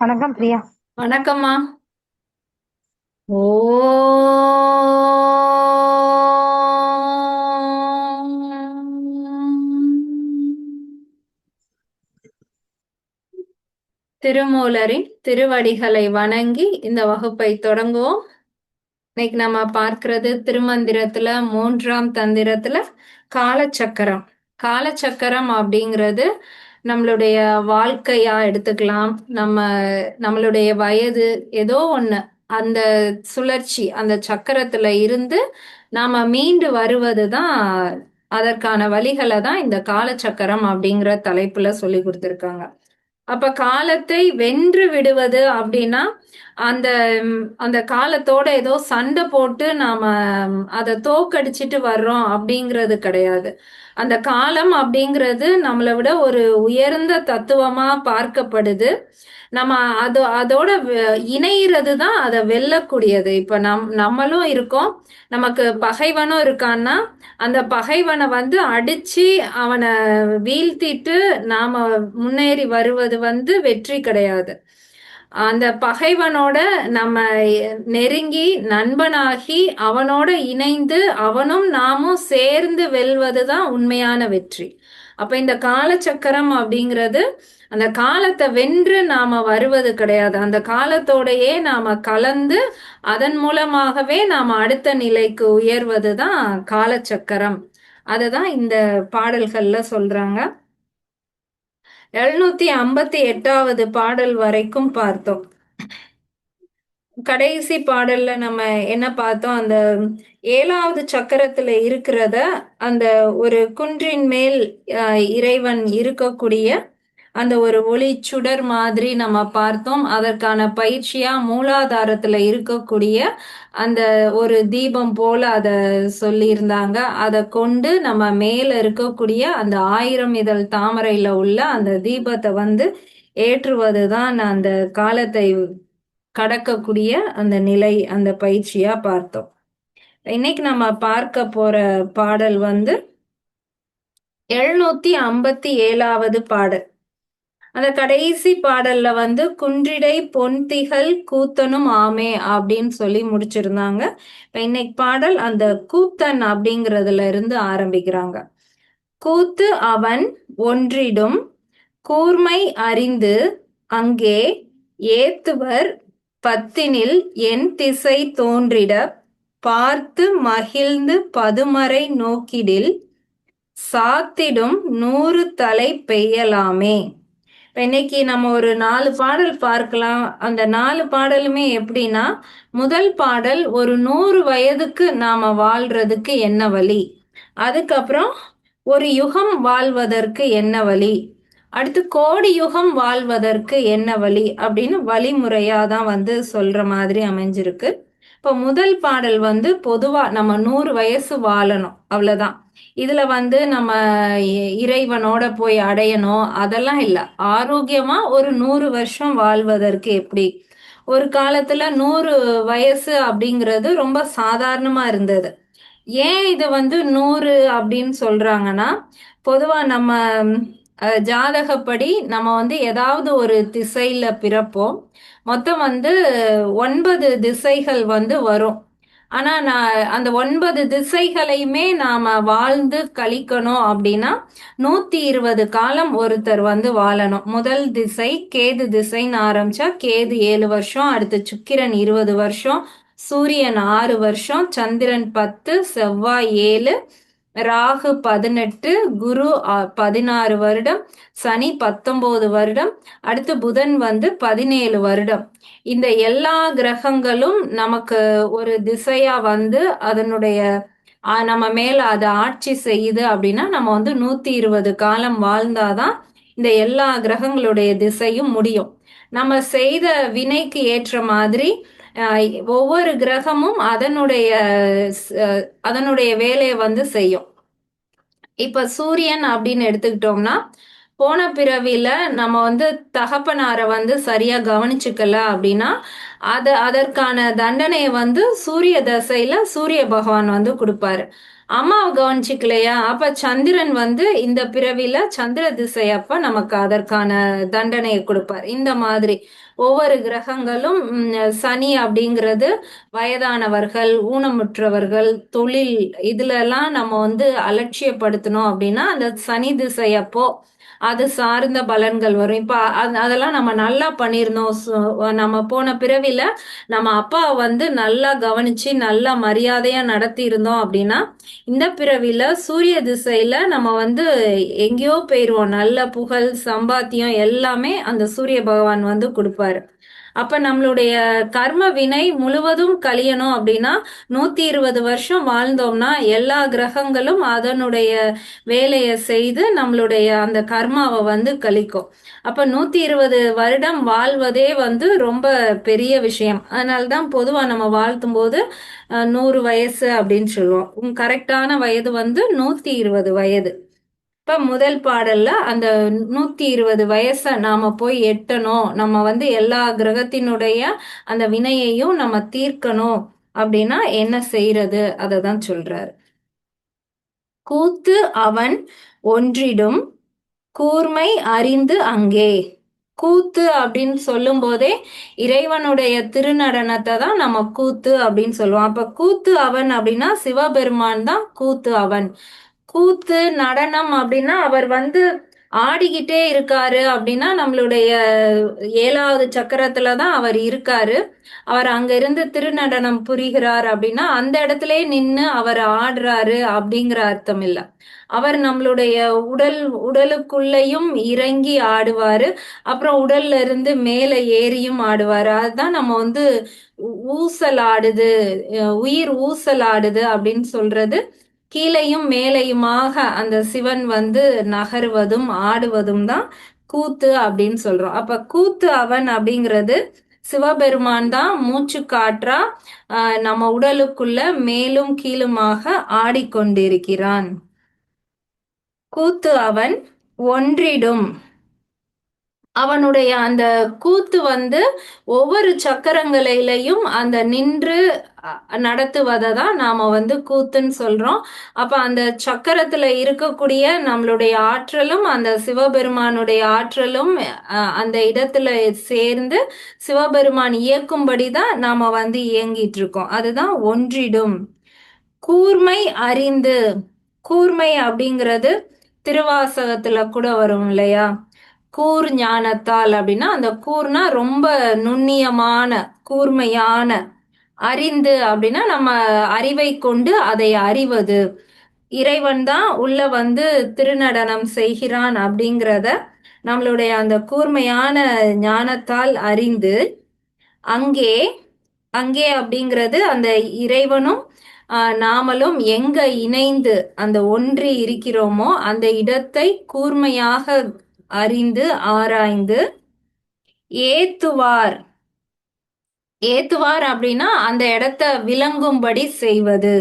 வணக்கம் பிரியா. வணக்கம்மா. ஓ திருமூலரின் திருவடிகளை வணங்கி இந்த வகுப்பை தொடங்குவோம். இன்னைக்கு நம்ம பார்க்கிறது திருமந்திரத்துல 3ஆம் தந்திரத்துல காலச்சக்கரம். காலச்சக்கரம் அப்படிங்கிறது நம்மளுடைய வாழ்க்கையா எடுத்துக்கலாம். நம்மளுடைய வயது ஏதோ ஒண்ணு, அந்த சுழற்சி, அந்த சக்கரத்துல இருந்து நாம மீண்டு வருவது தான், அதற்கான வழிகளை தான் இந்த காலச்சக்கரம் அப்படிங்கிற தலைப்புல சொல்லி கொடுத்திருக்காங்க. அப்ப காலத்தை வென்று விடுவது அப்படின்னா அந்த அந்த காலத்தோட ஏதோ சண்டை போட்டு நாம அதை தோக்கடிச்சிட்டு வர்றோம் அப்படிங்கிறது கிடையாது. அந்த காலம் அப்படிங்கிறது நம்மளை விட ஒரு உயர்ந்த தத்துவமா பார்க்கப்படுது. நம்ம அதோட இணையிறது தான் அதை வெல்லக்கூடியது. இப்ப நம்மளும் இருக்கோம், நமக்கு பகைவனும் இருக்கான்னா அந்த பகைவனை வந்து அடிச்சு அவனை வீழ்த்திட்டு நாம முன்னேறி வருவது வந்து வெற்றி கிடையாது. அந்த பகைவனோட நம்ம நெருங்கி நண்பனாகி அவனோட இணைந்து அவனும் நாமும் சேர்ந்து வெல்வதுதான் உண்மையான வெற்றி. அப்ப இந்த காலச்சக்கரம் அப்படிங்கிறது அந்த காலத்தை வென்று நாம வருவது கிடையாது. அந்த காலத்தோடையே நாம கலந்து அதன் மூலமாகவே நாம அடுத்த நிலைக்கு உயர்வதுதான் காலச்சக்கரம். அதுதான் இந்த பாடல்கள்ல சொல்றாங்க. 758வது பாடல் வரைக்கும் பார்த்தோம். கடைசி பாடல்ல நம்ம என்ன பார்த்தோம்? அந்த 7வது சக்கரத்துல இருக்கிறத, அந்த ஒரு குன்றின் மேல் இறைவன் இருக்கக்கூடிய அந்த ஒரு ஒளி சுடர் மாதிரி நம்ம பார்த்தோம். அதற்கான பயிற்சியா மூலாதாரத்துல இருக்கக்கூடிய அந்த ஒரு தீபம் போல அத சொல்லியிருந்தாங்க. அதை கொண்டு நம்ம மேல இருக்கக்கூடிய அந்த 1000 இதழ் தாமரையில உள்ள அந்த தீபத்தை வந்து ஏற்றுவதுதான் அந்த காலத்தை கடக்கக்கூடிய அந்த நிலை, அந்த பயிற்சியா பார்த்தோம். இன்னைக்கு நம்ம பார்க்க போற பாடல் வந்து 757வது பாடல். அந்த கடைசி பாடல்ல வந்து குன்றிடை பொன்திகள் கூத்தனும் ஆமே அப்படின்னு சொல்லி முடிச்சிருந்தாங்க. இப்ப இன்னைக்கு பாடல் அந்த கூத்தன் அப்படிங்கிறதுல இருந்து ஆரம்பிக்கிறாங்க. கூத்து அவன் ஒன்றிடும் கூர்மை அறிந்து அங்கே ஏத்துவர் பத்தினில் என் திசை தோன்றிட பார்த்து மகிழ்ந்து பதுமறை நோக்கிடில் சாத்திடும் 100 தலை பெய்யலாமே. இன்னைக்கு நம்ம ஒரு 4 பாடல் பார்க்கலாம். அந்த 4 பாடலுமே எப்படின்னா, முதல் பாடல் ஒரு 100 வயதுக்கு நாம வாழ்றதுக்கு என்ன வழி, அதுக்கப்புறம் ஒரு யுகம் வாழ்வதற்கு என்ன வழி, அடுத்து கோடி யுகம் வாழ்வதற்கு என்ன வழி அப்படின்னு வழிமுறையா தான் வந்து சொல்ற மாதிரி அமைஞ்சிருக்கு. இப்போ முதல் பாடல் வந்து பொதுவா நம்ம 100 வயசு வாழணும், அவ்வளவுதான். இதுல வந்து நம்ம இறைவனோட போய் அடையணும் அதெல்லாம் இல்ல. ஆரோக்கியமா ஒரு 100 வருஷம் வாழ்வதற்கு எப்படி? ஒரு காலத்துல 100 வயசு அப்படிங்கிறது ரொம்ப சாதாரணமா இருந்தது. ஏன் இது வந்து 100 அப்படின்னு சொல்றாங்கன்னா, பொதுவா நம்ம ஜாதகப்படி நம்ம வந்து ஏதாவது ஒரு திசையில பிறப்போம். மொத்தம் வந்து 9 திசைகள் வந்து வரும். ஆனா நான் அந்த 9 திசைகளையுமே நாம வாழ்ந்து கழிக்கணும் அப்படின்னா 120 காலம் ஒருத்தர் வந்து வாழணும். முதல் திசை கேது திசைன்னு ஆரம்பிச்சா கேது 7 வருஷம், அடுத்து சுக்கிரன் 20 வருஷம், சூரியன் 6 வருஷம், சந்திரன் 10, செவ்வாய் 7, ராகு 18, குரு 16 வருடம், சனி 19 வருடம், அடுத்து புதன் வந்து 17 வருடம். இந்த எல்லா கிரகங்களும் நமக்கு ஒரு திசையா வந்து அதனுடைய நம்ம மேல அதை ஆட்சி செய்யுது அப்படின்னா நம்ம வந்து 120 காலம் வாழ்ந்தாதான் இந்த எல்லா கிரகங்களுடைய திசையும் முடியும். நம்ம செய்த வினைக்கு ஏற்ற மாதிரி ஒவ்வொரு கிரகமும் அதனுடைய வேலையை வந்து செய்யும். இப்ப சூரியன் அப்படின்னு எடுத்துக்கிட்டோம்னா, போன பிறவில நம்ம வந்து தகப்பனாரை வந்து சரியா கவனிச்சுக்கல அப்படின்னா அதற்கான தண்டனையை வந்து சூரிய தசையில சூரிய பகவான் வந்து கொடுப்பாரு. அம்மாவை கவனிச்சுக்கலையா, அப்ப சந்திரன் வந்து இந்த பிறவில சந்திர திசை அப்ப நமக்கு அதற்கான தண்டனையை கொடுப்பார். இந்த மாதிரி ஒவ்வொரு கிரகங்களும் சனி அப்படிங்கிறது வயதானவர்கள், ஊனமுற்றவர்கள், தொழில் இதுல எல்லாம் நம்ம வந்து அலட்சியப்படுத்தணும் அப்படின்னா அந்த சனி திசை அப்போ அது சார்ந்த பலன்கள் வரும். இப்ப அதெல்லாம் நம்ம நல்லா பண்ணியிருந்தோம். நம்ம போன பிறவில நம்ம அப்பா வந்து நல்லா கவனிச்சு நல்லா மரியாதையா நடத்தி இருந்தோம் அப்படின்னா இந்த பிறவில சூரிய திசையில நம்ம வந்து எங்கேயோ போயிருவோம். நல்ல புகழ், சம்பாத்தியம் எல்லாமே அந்த சூரிய பகவான் வந்து கொடுப்பாரு. அப்ப நம்மளுடைய கர்ம வினை முழுவதும் கழியணும் அப்படின்னா 120 வருஷம் வாழ்ந்தோம்னா எல்லா கிரகங்களும் அதனுடைய வேலையை செய்து நம்மளுடைய அந்த கர்மாவை வந்து கழிக்கும். அப்ப 120 வருடம் வாழ்வதே வந்து ரொம்ப பெரிய விஷயம். அதனால்தான் பொதுவா நம்ம வாழ்த்தும் போது 100 வயசு அப்படின்னு சொல்லுவோம். கரெக்டான வயது வந்து 120 வயது. இப்ப முதல் பாடல்ல அந்த 120 வயசை நாம போய் எட்டணும், நம்ம வந்து எல்லா கிரகத்தினுடைய அந்த வினையையும் நம்ம தீர்க்கணும் அப்படின்னா என்ன செய்யறது அததான் சொல்றாரு. கூத்து அவன் ஒன்றிடும் கூர்மை அறிந்து அங்கே. கூத்து அப்படின்னு சொல்லும் போதே இறைவனுடைய திருநடனத்தை தான் நம்ம கூத்து அப்படின்னு சொல்லுவோம். அப்ப கூத்து அவன் அப்படின்னா சிவபெருமான் தான் கூத்து அவன். கூத்து நடனம் அப்படின்னா அவர் வந்து ஆடிக்கிட்டே இருக்காரு அப்படின்னா நம்மளுடைய 7வது சக்கரத்துல தான் அவர் இருக்காரு. அவர் அங்க இருந்து திருநடனம் புரிகிறார் அப்படின்னா அந்த இடத்துல நின்னு அவர் ஆடுறாரு அப்படிங்கிற அர்த்தம் இல்ல. அவர் நம்மளுடைய உடலுக்குள்ளேயும் இறங்கி ஆடுவாரு. அப்புறம் உடல்ல இருந்து மேல ஏறியும் ஆடுவாரு. அதுதான் நம்ம வந்து ஊசல் ஆடுது, உயிர் ஊசல் ஆடுது அப்படின்னு சொல்றது. கீழையும் மேலையுமாக அந்த சிவன் வந்து நகருவதும் ஆடுவதும் தான் கூத்து அப்படின்னு சொல்றோம். அப்ப கூத்து அவன் அப்படிங்கிறது சிவபெருமான் தான் மூச்சு காற்றா நம்ம உடலுக்குள்ள மேலும் கீழுமாக ஆடிக்கொண்டிருக்கிறான். கூத்து அவன் ஒன்றிடும். அவனுடைய அந்த கூத்து வந்து ஒவ்வொரு சக்கரங்களிலையும் அந்த நின்று நடத்துவதை தான் நாம வந்து கூத்துன்னு சொல்றோம். அப்ப அந்த சக்கரத்துல இருக்கக்கூடிய நம்மளுடைய ஆற்றலும் அந்த சிவபெருமானுடைய ஆற்றலும் அந்த இடத்துல சேர்ந்து சிவபெருமான் இயக்கும்படி தான் நாம வந்து இயங்கிட்டு இருக்கோம். அதுதான் ஒன்றிடும். கூர்மை அறிந்து. கூர்மை அப்படிங்கிறது திருவாசகத்துல கூட வரும் இல்லையா? கூர் ஞானத்தால் அப்படின்னா அந்த கூர்னா ரொம்ப நுண்ணியமான கூர்மையான. அறிந்து அப்படின்னா நம்ம அறிவை கொண்டு அதை அறிவது. இறைவன் தான் உள்ள வந்து திருநடனம் செய்கிறான் அப்படிங்கிறத நம்மளுடைய அந்த கூர்மையான ஞானத்தால் அறிந்து அங்கே. அங்கே அப்படிங்கிறது அந்த இறைவனும் நாமளும் எங்க இணைந்து அந்த ஒன்றி இருக்கிறோமோ அந்த இடத்தை கூர்மையாக அறிந்து ஆராய்ந்து ஏத்துவார். ஏத்துவார் அப்படின்னா அந்த இடத்த விளங்கும்படி செய்வது.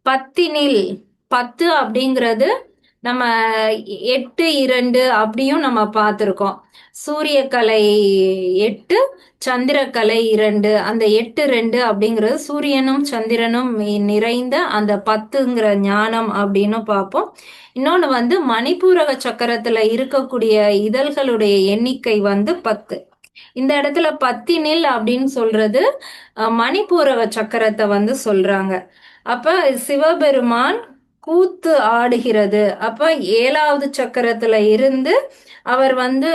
பத்தினில். 10 அப்படிங்கிறது நம்ம 8-2 அப்படியும் நம்ம பார்த்துருக்கோம். சூரியக்கலை 8, சந்திரக்கலை 2. அந்த 8-2 அப்படிங்கிறது சூரியனும் சந்திரனும் நிறைந்த அந்த 10ங்கிற ஞானம் அப்படின்னு பார்ப்போம். இன்னொன்னு வந்து மணிப்பூரக சக்கரத்துல இருக்கக்கூடிய இதழ்களுடைய எண்ணிக்கை வந்து 10. இந்த இடத்துல பத்தினில் அப்படின்னு சொல்றது மணிப்பூரக சக்கரத்தை வந்து சொல்றாங்க. அப்ப சிவபெருமான் கூத்து ஆடுகிறது. அப்ப 7வது சக்கரத்துல இருந்து அவர் வந்து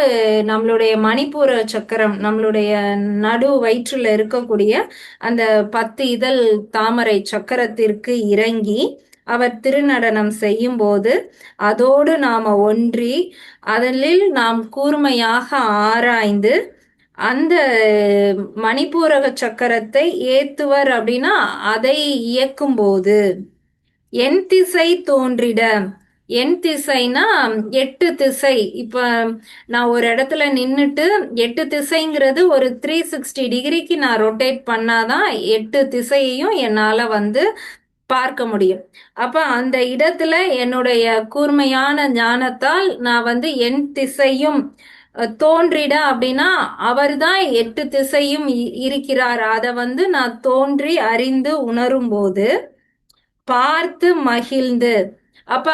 நம்மளுடைய மணிப்பூர சக்கரம், நம்மளுடைய நடு வயிற்றுல இருக்கக்கூடிய அந்த 10 இதழ் தாமரை சக்கரத்திற்கு இறங்கி அவர் திருநடனம் செய்யும் போது அதோடு நாம ஒன்றி அதில் நாம் கூர்மையாக ஆராய்ந்து அந்த மணிப்பூரக சக்கரத்தை ஏத்துவர் அப்படின்னா அதை இயக்கும் போது என் திசை தோன்றிட. என் திசைனா 8 திசை. இப்ப நான் ஒரு இடத்துல நின்னுட்டு 8 திசைங்கிறது ஒரு 360 டிகிரிக்கு நான் ரொட்டேட் பண்ணாதான் 8 திசையையும் என்னால வந்து பார்க்க முடியும். அப்ப அந்த இடத்துல என்னுடைய கூர்மையான ஞானத்தால் நான் வந்து என் திசையும் தோன்றிட அப்படின்னா அவர்தான் 8 திசையும் இருக்கிறார். அதை வந்து நான் தோன்றி அறிந்து உணரும் போது பார்த்து மகிழ்ந்து. அப்ப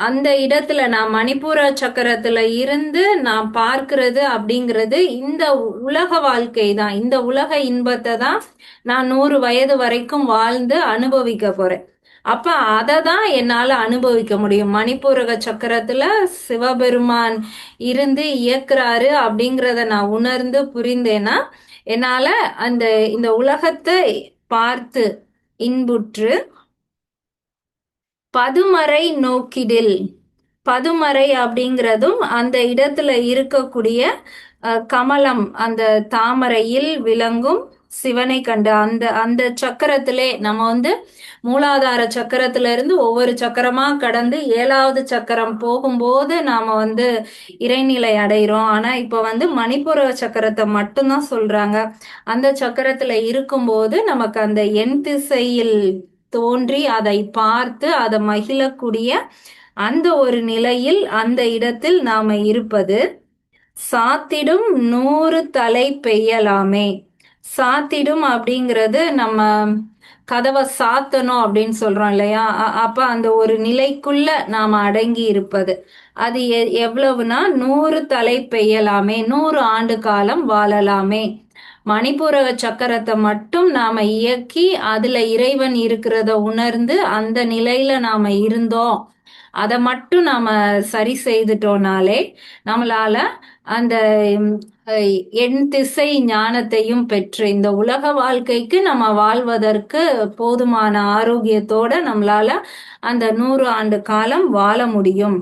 அந்த இடத்துல நான் மணிப்பூர சக்கரத்துல இருந்து நான் பார்க்கிறது அப்படிங்கிறது இந்த உலக வாழ்க்கை தான், இந்த உலக இன்பத்தை தான் நான் 100 வயது வரைக்கும் வாழ்ந்து அனுபவிக்க போறேன். அப்ப அதை தான் என்னால அனுபவிக்க முடியும். மணிப்பூரக சக்கரத்துல சிவபெருமான் இருந்து இயக்குறாரு அப்படிங்கிறத நான் உணர்ந்து புரிந்தேன்னா என்னால அந்த இந்த உலகத்தை பார்த்து இன்புற்று பதுமறை நோக்கிடில், பதுமறை அப்படிங்கிறதும் அந்த இடத்துல இருக்கக்கூடிய கமலம், அந்த தாமரையில் விளங்கும் சிவனை கண்டு அந்த அந்த சக்கரத்திலே நம்ம வந்து மூலாதார சக்கரத்துல இருந்து ஒவ்வொரு சக்கரமா கடந்து 7வது சக்கரம் போகும்போது நாம வந்து இறைநிலை அடைகிறோம். ஆனா இப்ப வந்து மணிப்புர சக்கரத்தை மட்டும்தான் சொல்றாங்க. அந்த சக்கரத்துல இருக்கும்போது நமக்கு அந்த எண் திசையில் தோன்றி அதை பார்த்து அதை மகிழக்கூடிய அந்த ஒரு நிலையில் அந்த இடத்தில் நாம இருப்பது. சாத்திடும் 100 தலை பெய்யலாமே. சாத்திடும் அப்படிங்கிறது நம்ம கதவை சாத்தணும் அப்படின்னு சொல்றோம் இல்லையா? அப்ப அந்த ஒரு நிலைக்குள்ள நாம அடங்கி இருப்பது. அது எவ்வளவுனா 100 தலை பெய்யலாமே, 100 ஆண்டு காலம் வாழலாமே. மணிப்பூர சக்கரத்தை மட்டும் நாம இயக்கி அதுல இறைவன் இருக்கிறத உணர்ந்து அந்த நிலையில நாம இருந்தோம், அதை மட்டும் நாம சரி செய்துட்டோம்னாலே நம்மளால அந்த எண் திசை ஞானத்தையும் பெற்று இந்த உலக வாழ்க்கைக்கு நம்ம வாழ்வதற்கு போதுமான ஆரோக்கியத்தோட நம்மளால அந்த 100 ஆண்டு காலம் வாழ முடியும்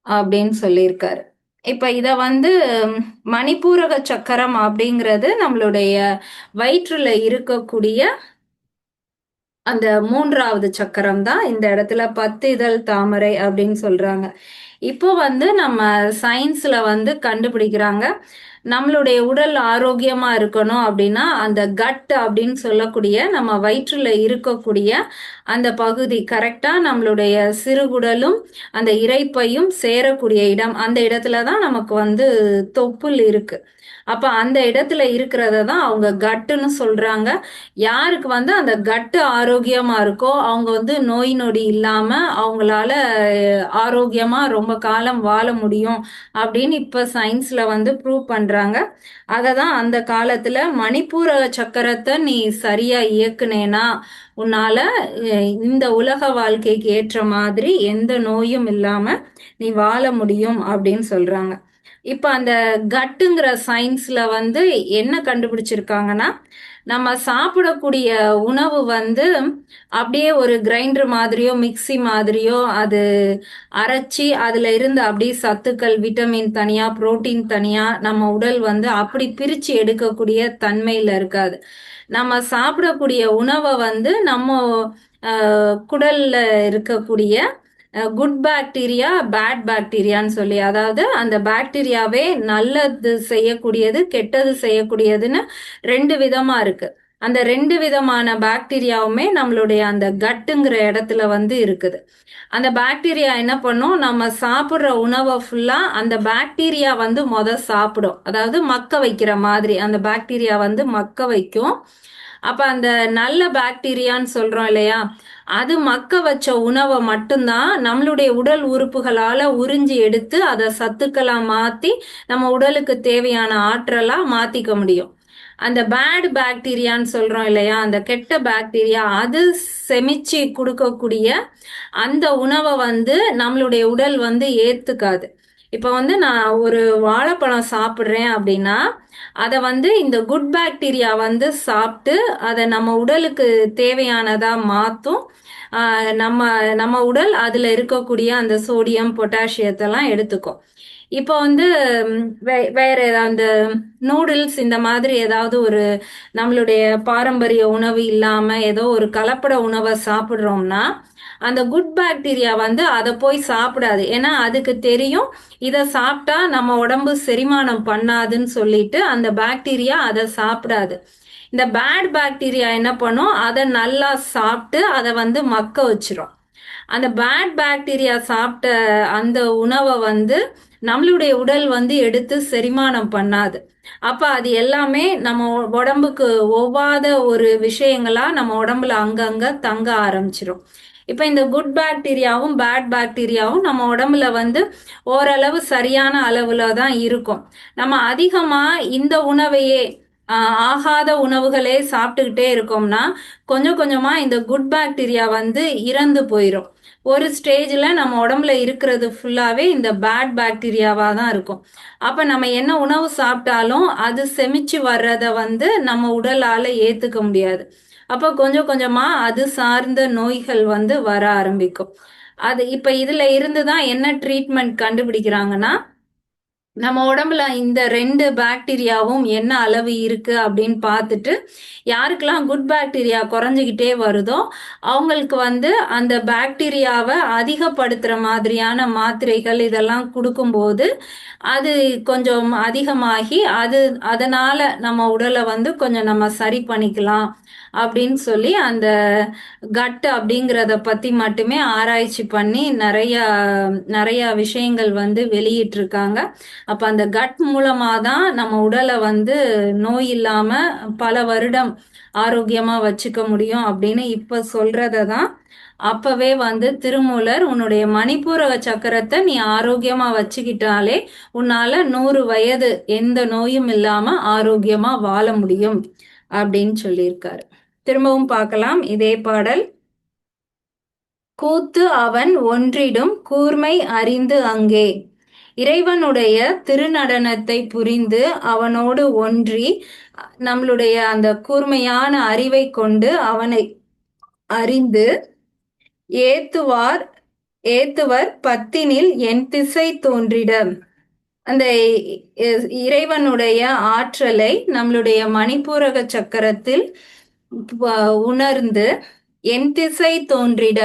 அப்படின்னு சொல்லியிருக்காரு. இப்ப இத வந்து மணிப்பூரக சக்கரம் அப்படிங்கிறது நம்மளுடைய வயிற்றுல இருக்கக்கூடிய அந்த 3வது சக்கரம் தான். இந்த இடத்துல 10 இதழ் தாமரை அப்படின்னு சொல்றாங்க. இப்போ வந்து நம்ம சயின்ஸ்ல வந்து கண்டுபிடிக்கிறாங்க, நம்மளுடைய உடல் ஆரோக்கியமா இருக்கணும் அப்படின்னா அந்த கட் அப்படின்னு சொல்லக்கூடிய நம்ம வயிற்றுல இருக்கக்கூடிய அந்த பகுதி கரெக்டா நம்மளுடைய சிறுகுடலும் அந்த இரைப்பையும் சேரக்கூடிய இடம், அந்த இடத்துல தான் நமக்கு வந்து தொப்புள் இருக்கு. அப்ப அந்த இடத்துல இருக்கிறத தான் அவங்க கட்டுன்னு சொல்றாங்க. யாருக்கு வந்து அந்த கட்டு ஆரோக்கியமா இருக்கோ அவங்க வந்து நோய் நொடி இல்லாம அவங்களால ஆரோக்கியமா ரொம்ப காலம் வாழ முடியும் அப்படின்னு இப்ப சயின்ஸ்ல வந்து ப்ரூவ் பண்றாங்க. அததான் அந்த காலத்துல மணிப்பூர சக்கரத்தை நீ சரியா இயக்குனேனா உன்னால இந்த உலக வாழ்க்கைக்கு ஏற்ற மாதிரி எந்த நோயும் இல்லாம நீ வாழ முடியும் அப்படின்னு சொல்றாங்க. இப்ப அந்த கட்டுங்கிற சயின்ஸ்ல வந்து என்ன கண்டுபிடிச்சிருக்காங்கன்னா, நம்ம சாப்பிடக்கூடிய உணவு வந்து அப்படியே ஒரு கிரைண்டர் மாதிரியோ மிக்சி மாதிரியோ அது அரைச்சி அதுல இருந்து அப்படியே சத்துக்கள் விட்டமின் தனியா புரோட்டீன் தனியா நம்ம உடல் வந்து அப்படி பிரிச்சு எடுக்கக்கூடிய தன்மையில இருக்காது. நம்ம சாப்பிடக்கூடிய உணவை வந்து நம்ம குடல்ல இருக்கக்கூடிய குட் பாக்டீரியா பேட் பாக்டீரியான்னு சொல்லி, அதாவது அந்த பாக்டீரியாவே நல்லது செய்யக்கூடியது கெட்டது செய்யக்கூடியதுன்னு 2 விதமா இருக்கு. அந்த 2 விதமான பாக்டீரியாவுமே நம்மளுடைய அந்த கட்டுங்கிற இடத்துல வந்து இருக்குது. அந்த பாக்டீரியா என்ன பண்ணும், நம்ம சாப்பிட்ற உணவை ஃபுல்லா அந்த பாக்டீரியா வந்து சாப்பிடும். அதாவது மக்க வைக்கிற மாதிரி அந்த பாக்டீரியா வந்து மக்க வைக்கும். அப்ப அந்த நல்ல பாக்டீரியான்னு சொல்றோம் இல்லையா, அது மக்க வச்ச உணவை மட்டும்தான் நம்மளுடைய உடல் உறுப்புகளால உறிஞ்சி எடுத்து அதை சத்துக்களா மாத்தி நம்ம உடலுக்கு தேவையான ஆற்றலா மாத்திக்க முடியும். அந்த பேட் பாக்டீரியான்னு சொல்றோம் இல்லையா, அந்த கெட்ட பாக்டீரியா அது செமிச்சு கொடுக்கக்கூடிய அந்த உணவை வந்து நம்மளுடைய உடல் வந்து ஏத்துக்காது. இப்ப வந்து நான் ஒரு வாழைப்பழம் சாப்பிட்றேன் அப்படின்னா அதை வந்து இந்த குட் பாக்டீரியா வந்து சாப்பிட்டு அதை நம்ம உடலுக்கு தேவையானதா மாத்தும். நம்ம நம்ம உடல் அதுல இருக்கக்கூடிய அந்த சோடியம் பொட்டாசியத்தெல்லாம் எடுத்துக்கும். இப்போ வந்து வேற ஏதாவது நூடுல்ஸ் இந்த மாதிரி ஏதாவது ஒரு நம்மளுடைய பாரம்பரிய உணவு இல்லாம ஏதோ ஒரு கலப்பட உணவை சாப்பிட்றோம்னா அந்த குட் பாக்டீரியா வந்து அதை போய் சாப்பிடாது. ஏன்னா அதுக்கு தெரியும் இதை சாப்பிட்டா நம்ம உடம்பு செரிமானம் பண்ணாதுன்னு சொல்லிட்டு அந்த பாக்டீரியா அதை சாப்பிடாது. இந்த பேட் பாக்டீரியா என்ன பண்ணும், அதை நல்லா சாப்பிட்டு அதை வந்து மக்க வச்சிரும். அந்த பேட் பாக்டீரியா சாப்பிட்ட அந்த உணவை வந்து நம்மளுடைய உடல் வந்து எடுத்து செரிமானம் பண்ணாது. அப்ப அது எல்லாமே நம்ம உடம்புக்கு ஒவ்வாத ஒரு விஷயங்களா நம்ம உடம்புல அங்கங்க தங்க ஆரம்பிச்சிரும். இப்ப இந்த குட் பாக்டீரியாவும் பேட் பாக்டீரியாவும் நம்ம உடம்புல வந்து ஓரளவு சரியான அளவுல தான் இருக்கும். நம்ம அதிகமா இந்த உணவையே ஆகாத உணவுகளே சாப்பிட்டுக்கிட்டே இருக்கோம்னா கொஞ்சம் கொஞ்சமா இந்த குட் பாக்டீரியா வந்து இறந்து போயிடும். ஒரு ஸ்டேஜ்ல நம்ம உடம்புல இருக்கிறது ஃபுல்லாவே இந்த பேட் பாக்டீரியாவா தான் இருக்கும். அப்ப நம்ம என்ன உணவு சாப்பிட்டாலும் அது செமிச்சு வர்றத வந்து நம்ம உடலால ஏத்துக்க முடியாது. அப்ப கொஞ்சம் கொஞ்சமா அது சார்ந்த நோய்கள் வந்து வர ஆரம்பிக்கும். அது இப்ப இதுல இருந்து தான் என்ன ட்ரீட்மெண்ட் கண்டுபிடிக்கிறாங்கன்னா, நம்ம உடம்புல இந்த 2 பாக்டீரியாவும் என்ன அளவு இருக்கு அப்படின்னு பார்த்துட்டு, யாருக்கெல்லாம் குட் பாக்டீரியா குறைஞ்சுகிட்டே வருதோ, அவங்களுக்கு வந்து அந்த பாக்டீரியாவ அதிகப்படுத்துற மாதிரியான மாத்திரைகள் இதெல்லாம் குடுக்கும்போது, அது கொஞ்சம் அதிகமாகி, அதனால நம்ம உடல வந்து கொஞ்சம் நம்ம சரி பண்ணிக்கலாம் அப்படின்னு சொல்லி, அந்த கட் அப்படிங்கிறத பத்தி மட்டுமே ஆராய்ச்சி பண்ணி நெறைய நெறைய விஷயங்கள் வந்து வெளியிட்டிருக்காங்க. அப்ப அந்த கட் மூலமா தான் நம்ம உடலை வந்து நோய் இல்லாம பல வருடம் ஆரோக்கியமா வச்சுக்க முடியும் அப்படின்னு இப்ப சொல்றத தான் அப்பவே வந்து திருமூலர் உன்னுடைய மணிப்பூரக சக்கரத்தை நீ ஆரோக்கியமா வச்சுக்கிட்டாலே உன்னால 100 வயது எந்த நோயும் இல்லாம ஆரோக்கியமா வாழ முடியும் அப்படின்னு சொல்லியிருக்காரு. திரும்பவும் பார்க்கலாம் இதே பாடல். கூத்து அவன் ஒன்றிடும் கூர்மை அறிந்து அங்கே இறைவனுடைய திருநடனத்தை புரிந்து அவனோடு ஒன்றி நம்மளுடைய அந்த கூர்மையான அறிவை கொண்டு அவனை அறிந்து ஏத்துவார் ஏத்துவர் பத்தினில் என் திசை தோன்றிட. அந்த இறைவனுடைய ஆற்றலை நம்மளுடைய மணிப்பூரக சக்கரத்தில் உணர்ந்து என் திசை தோன்றிட,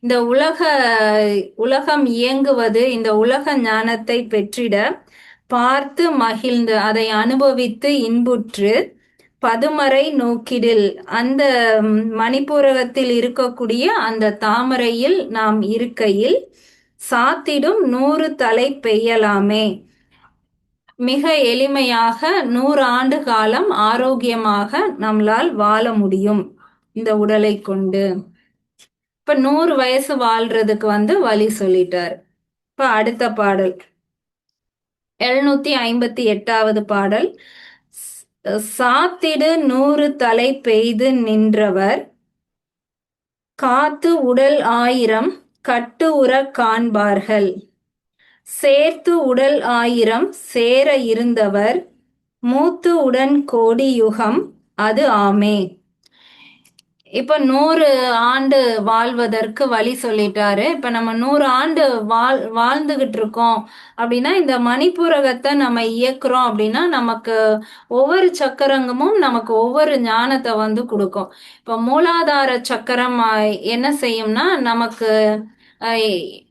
இந்த உலகம் இயங்குவது இந்த உலக ஞானத்தை பெற்றிட பார்த்து மகிழ்ந்து அதை அனுபவித்து இன்புற்று பதுமறை நோக்கிடில், அந்த மணிப்பூரகத்தில் இருக்கக்கூடிய அந்த தாமரையில் நாம் இருக்கையில் சாத்திடும் 100 தலை பெய்யலாமே, மிக எளிமையாக 100 ஆண்டு காலம் ஆரோக்கியமாக நம்மளால் வாழ முடியும் இந்த உடலை கொண்டு. இப்ப 100 வயசு வாழ்றதுக்கு வந்து வழி சொல்லிட்டார். இப்ப அடுத்த பாடல் 758வது பாடல். சாத்திடு 100 தலை பெய்து நின்றவர் காத்து உடல் 1000 கட்டு உற காண்பார்கள் சேர்த்து உடல் 1000 சேர இருந்தவர் மூத்து உடன் கோடி யுகம் அது ஆமே. இப்ப 100 ஆண்டு வாழ்வதற்கு வழி சொல்லிட்டாரு. இப்ப நம்ம 100 ஆண்டு வாழ்ந்துகிட்டு இருக்கோம் அப்படின்னா இந்த மணிப்பூரகத்தை நம்ம இயக்குறோம் அப்படின்னா நமக்கு ஒவ்வொரு சக்கரங்கமும் நமக்கு ஒவ்வொரு ஞானத்தை வந்து கொடுக்கும். இப்ப மூலாதார சக்கரம் என்ன செய்யும்னா நமக்கு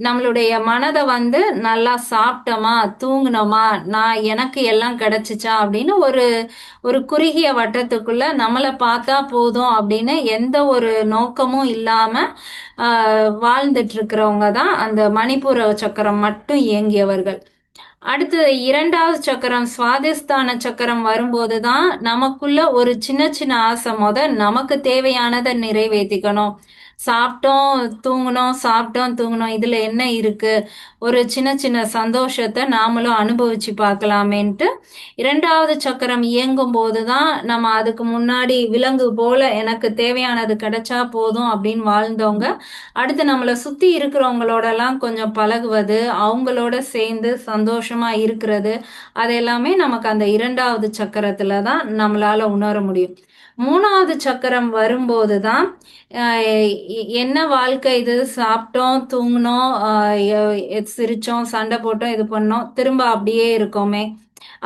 நம்மளுடைய மனதை வந்து நல்லா சாப்பிட்டோமா தூங்கினோமா எனக்கு எல்லாம் கிடைச்சிச்சா அப்படின்னு ஒரு குறுகிய வட்டத்துக்குள்ள நம்மளை பார்த்தா போதும் அப்படின்னு எந்த ஒரு நோக்கமும் இல்லாம வாழ்ந்துட்டு இருக்கிறவங்க தான் அந்த மணிப்பூர சக்கரம் மட்டும் இயங்கியவர்கள். அடுத்தது 2வது சக்கரம் சுவாதிஷ்டான சக்கரம் வரும்போதுதான் நமக்குள்ள ஒரு சின்ன சின்ன ஆசை, நமக்கு தேவையானதை நிறைவேற்றிக்கணும், சாப்பிட்டோம் தூங்கணும் இதுல என்ன இருக்கு, ஒரு சின்ன சின்ன சந்தோஷத்தை நாமளும் அனுபவிச்சு பார்க்கலாமேன்ட்டு 2வது சக்கரம் இயங்கும் போதுதான் நம்ம அதுக்கு முன்னாடி விலங்கு போல எனக்கு தேவையானது கிடைச்சா போதும் அப்படின்னு வாழ்ந்தவங்க அடுத்து நம்மளை சுத்தி இருக்கிறவங்களோட எல்லாம் கொஞ்சம் பழகுவது, அவங்களோட சேர்ந்து சந்தோஷமா இருக்கிறது, அது எல்லாமே நமக்கு அந்த 2வது சக்கரத்துல தான் நம்மளால உணர முடியும். 3வது சக்கரம் வரும்போது தான் என்ன வாழ்க்கை இது, சாப்பிட்டோம் தூங்கினோம் சிரிச்சோம் சண்டை போட்டோம் இது பண்ணோம் திரும்ப அப்படியே இருக்கோமே,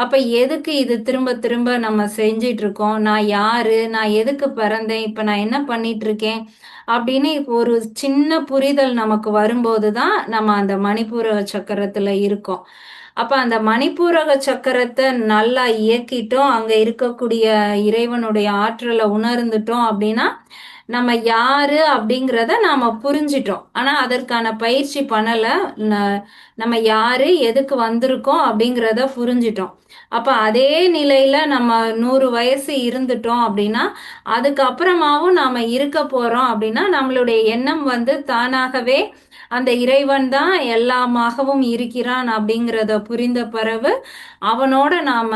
அப்ப எதுக்கு இது திரும்ப திரும்ப நம்ம செஞ்சிட்டு இருக்கோம், நான் யாரு, நான் எதுக்கு பிறந்தேன், இப்ப நான் என்ன பண்ணிட்டு இருக்கேன் அப்படின்னு ஒரு சின்ன புரிதல் நமக்கு வரும்போது தான் நம்ம அந்த மணிப்பூரக சக்கரத்துல இருக்கோம். அப்ப அந்த மணிப்பூரக சக்கரத்தை நல்லா இயக்கிட்டோம், அங்க இருக்கக்கூடிய இறைவனுடைய ஆற்றலை உணர்ந்துட்டோம் அப்படின்னா நம்ம யாரு அப்படிங்கிறத நாம புரிஞ்சிட்டோம். ஆனா அதற்கான பயிற்சி பண்ணல. நம்ம யாரு, எதுக்கு வந்திருக்கோம் அப்படிங்கிறத புரிஞ்சிட்டோம். அப்ப அதே நிலையில நம்ம 100 வயசு இருந்துட்டோம் அப்படின்னா, அதுக்கப்புறமாவும் நாம இருக்க போறோம் அப்படின்னா, நம்மளுடைய எண்ணம் வந்து தானாகவே அந்த இறைவன் தான் எல்லாமாகவும் இருக்கிறான் அப்படிங்கிறத புரிந்த பிறகு அவனோட நாம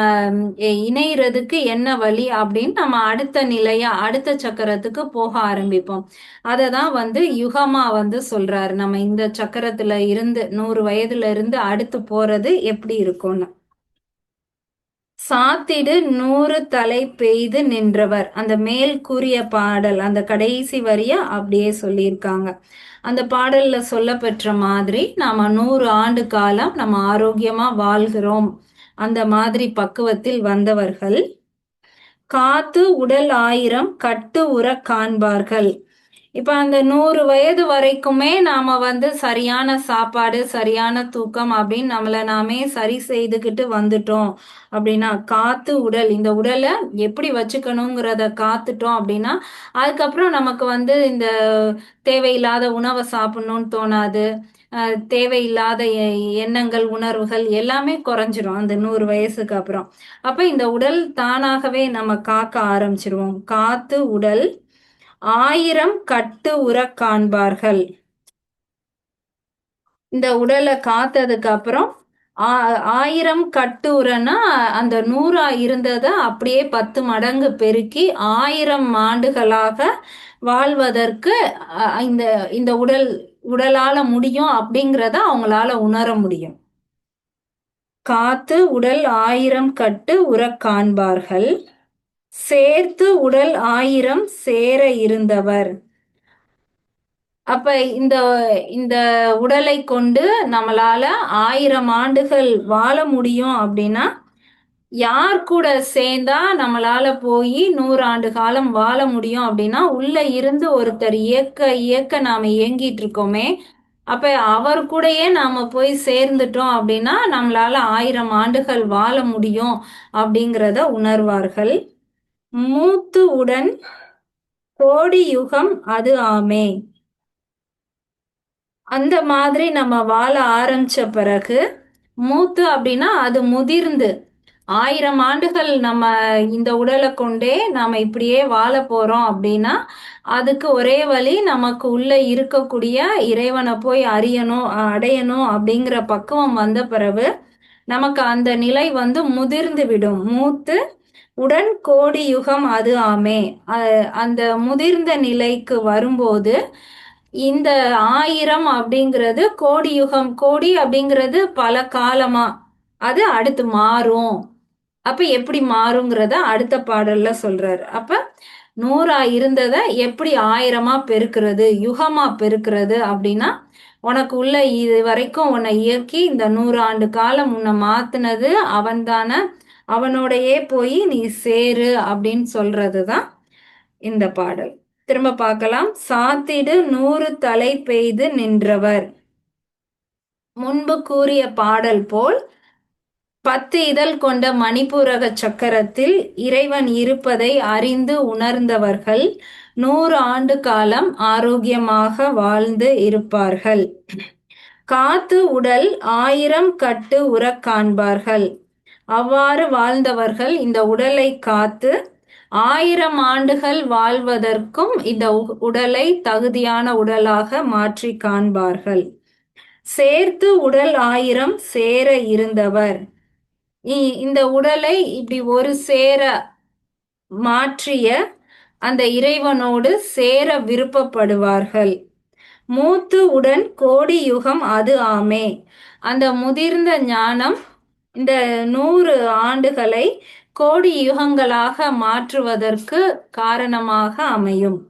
இணையறதுக்கு என்ன வழி அப்படின்னு நம்ம அடுத்த நிலையா அடுத்த சக்கரத்துக்கு போக ஆரம்பிப்போம். அததான் வந்து யுகமா வந்து சொல்றாரு. நம்ம இந்த சக்கரத்துல இருந்து 100 வயதுல இருந்து அடுத்து போறது எப்படி இருக்கும்னு. சாத்திடு 100 தலை பெய்து நின்றவர். அந்த மேல் கூறிய பாடல் அந்த கடைசி வரிய அப்படியே சொல்லியிருக்காங்க. அந்த பாடல்ல சொல்லப்பெற்ற மாதிரி நாம 100 ஆண்டு காலம் நம்ம ஆரோக்கியமா வாழ்கிறோம். அந்த மாதிரி பக்குவத்தில் வந்தவர்கள் காத்து உடல் 1000 கட்டு உற காண்பார்கள். இப்ப அந்த 100 வயது வரைக்குமே நாம வந்து சரியான சாப்பாடு, சரியான தூக்கம் அப்படின்னு நம்மள நாமே சரி செய்துகிட்டு வந்துட்டோம் அப்படின்னா, காத்து உடல் இந்த உடலை எப்படி வச்சுக்கணுங்கிறத காத்துட்டோம் அப்படின்னா, அதுக்கப்புறம் நமக்கு வந்து இந்த தேவையில்லாத உணவை சாப்பிடணும்னு தோணாது. தேவையில்லாத எண்ணங்கள், உணர்வுகள் எல்லாமே குறைஞ்சிரும் அந்த 100 வயசுக்கு அப்புறம். அப்ப இந்த உடல் தானாகவே நம்ம காக்க ஆரம்பிச்சிருவோம். காத்து உடல் 1000 கட்டு உற காண்பார்கள். இந்த உடலை காத்ததுக்கு அப்புறம் 1000 கட்டு உரன்னா அந்த 100 இருந்ததை அப்படியே 10 மடங்கு பெருக்கி 1000 ஆண்டுகளாக வாழ்வதற்கு இந்த இந்த உடலால முடியும் அப்படிங்கிறத அவங்களால உணர முடியும். காத்து உடல் 1000 கட்டு உற காண்பார்கள். சேர்த்து உடல் 1000 சேர இருந்தவர். அப்ப இந்த இந்த உடலை கொண்டு நம்மளால 1000 ஆண்டுகள் வாழ முடியும் அப்படின்னா, யார் கூட சேர்ந்தா நம்மளால போய் 100 ஆண்டு காலம் வாழ முடியும் அப்படின்னா, உள்ள இருந்து ஒருத்தர் இயக்க இயக்க நாம இயங்கிட்டு இருக்கோமே, அப்ப அவர் கூடயே நாம போய் சேர்ந்துட்டோம் அப்படின்னா, நம்மளால 1000 ஆண்டுகள் வாழ முடியும் அப்படிங்கிறத உணர்வார்கள். மூத்து உடன் கோடி யுகம் அது ஆமே. அந்த மாதிரி நம்ம வாழ ஆரம்பிச்ச பிறகு மூத்து அப்படின்னா அது முதிர்ந்து 1000 ஆண்டுகள் நம்ம இந்த உடலை கொண்டே நாம இப்படியே வாழ போறோம் அப்படின்னா அதுக்கு ஒரே வழி நமக்கு உள்ள இருக்கக்கூடிய இறைவனை போய் அறியணும், அடையணும் அப்படிங்கிற பக்குவம் வந்த பிறகு நமக்கு அந்த நிலை வந்து முதிர்ந்து விடும். மூத்து உடன் கோடி யுகம் அது ஆமே. அந்த முதிர்ந்த நிலைக்கு வரும்போது இந்த 1000 அப்படிங்கிறது கோடி யுகம். கோடி அப்படிங்கிறது பல காலமா அது அடுத்து மாறும். அப்ப எப்படி மாறுங்கிறத அடுத்த பாடல்ல சொல்றாரு. அப்ப 100 இருந்ததை எப்படி 1000 பெருக்கிறது, யுகமா பெருக்கிறது அப்படின்னா, உனக்கு உள்ள இது வரைக்கும் உன்னை இயக்கி இந்த 100 ஆண்டு காலம் உன்னை மாத்துனது அவன்தான, அவனோடையே போய் நீ சேரு அப்படின்னு சொல்றதுதான் இந்த பாடல். திரும்ப பார்க்கலாம். சாத்திடு 100 தலை பெய்து நின்றவர். முன்பு கூறிய பாடல் போல் 10 இதழ் கொண்ட மணிப்பூரக சக்கரத்தில் இறைவன் இருப்பதை அறிந்து உணர்ந்தவர்கள் 100 ஆண்டு காலம் ஆரோக்கியமாக வாழ்ந்து இருப்பார்கள். காத்து உடல் 1000 கட்டு உற காண்பார்கள். அவ்வாறு வாழ்ந்தவர்கள் இந்த உடலை காத்து 1000 ஆண்டுகள் வாழ்வதற்கும் இந்த உடலை தகுதியான உடலாக மாற்றி காண்பார்கள். சேர்த்து உடல் 1000 சேர இருந்தவர். இந்த உடலை இப்படி ஒரு சேர மாற்றிய அந்த இறைவனோடு சேர விருப்பப்படுவார்கள். மூத்து உடன் கோடி யுகம் அது ஆமே. அந்த முதிர்ந்த ஞானம் இந்த 100 ஆண்டுகளை கோடி யுகங்களாக மாற்றுவதற்கு காரணமாக அமையும்.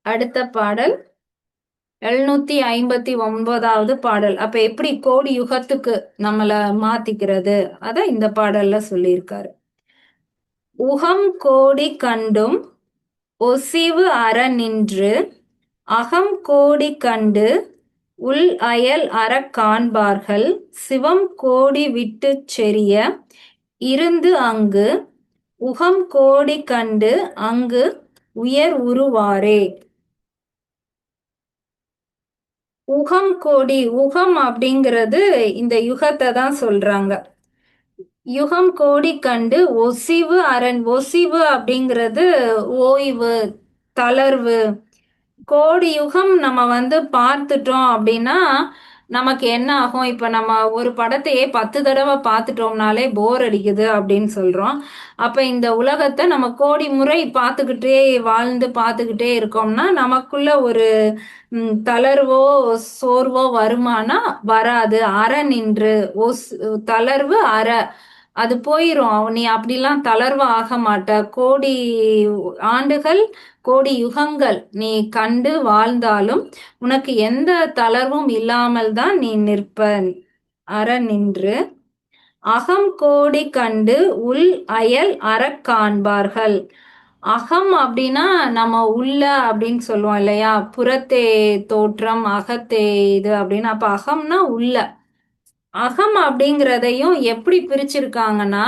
அடுத்த பாடல் 759வது பாடல். அப்ப எப்படி கோடி யுகத்துக்கு நம்மள மாத்திக்கிறது அத இந்த பாடல்ல சொல்லியிருக்காரு. உகம் கோடி கண்டும் ஒசிவு அற நின்று அகம் கோடி கண்டு உள் அயல் அறக் காண்பார்கள். சிவம் கோடி விட்டுச் செரிய இருந்து அங்கு உகம் கோடி கண்டு அங்கு உயர் உருவாரே. உகம் கோடி, உகம் அப்படிங்கிறது இந்த யுகத்தை தான் சொல்றாங்க. யுகம் கோடி கண்டு ஒசிவு அரண், ஒசிவு அப்படிங்கிறது ஓய்வு, தளர்வு. கோடி யுகம் நம்ம வந்து பார்த்துட்டோம் அப்படின்னா நமக்கு என்ன ஆகும்? இப்ப நம்ம ஒரு படத்தையே 10 தடவை பார்த்துட்டோம்னாலே போர் அடிக்குது அப்படின்னு சொல்றோம். அப்ப இந்த உலகத்தை நம்ம கோடி முறை பார்த்துக்கிட்டே வாழ்ந்து பார்த்துக்கிட்டே இருக்கோம்னா நமக்குள்ள ஒரு தளர்வோ சோர்வோ வருமானா வராது. அற நின்று தளர்வு அற அது போயிரும். நீ அப்படிலாம் தளர்வு ஆக மாட்ட. கோடி ஆண்டுகள் கோடி யுகங்கள் நீ கண்டு வாழ்ந்தாலும் உனக்கு எந்த தளர்வும் இல்லாமல் தான் நீ நிற்ப. அற நின்று அகம் கோடி கண்டு உள் அயல் அறக் காண்பார்கள். அகம் அப்படின்னா நம்ம உள்ள அப்படின்னு சொல்லுவோம் இல்லையா? புறத்தே தோற்றம், அகத்தே இது அப்படின்னு. அப்ப அகம்னா உள்ள. அகம் அப்படிங்கிறதையும் எப்படி பிரிச்சிருக்காங்கன்னா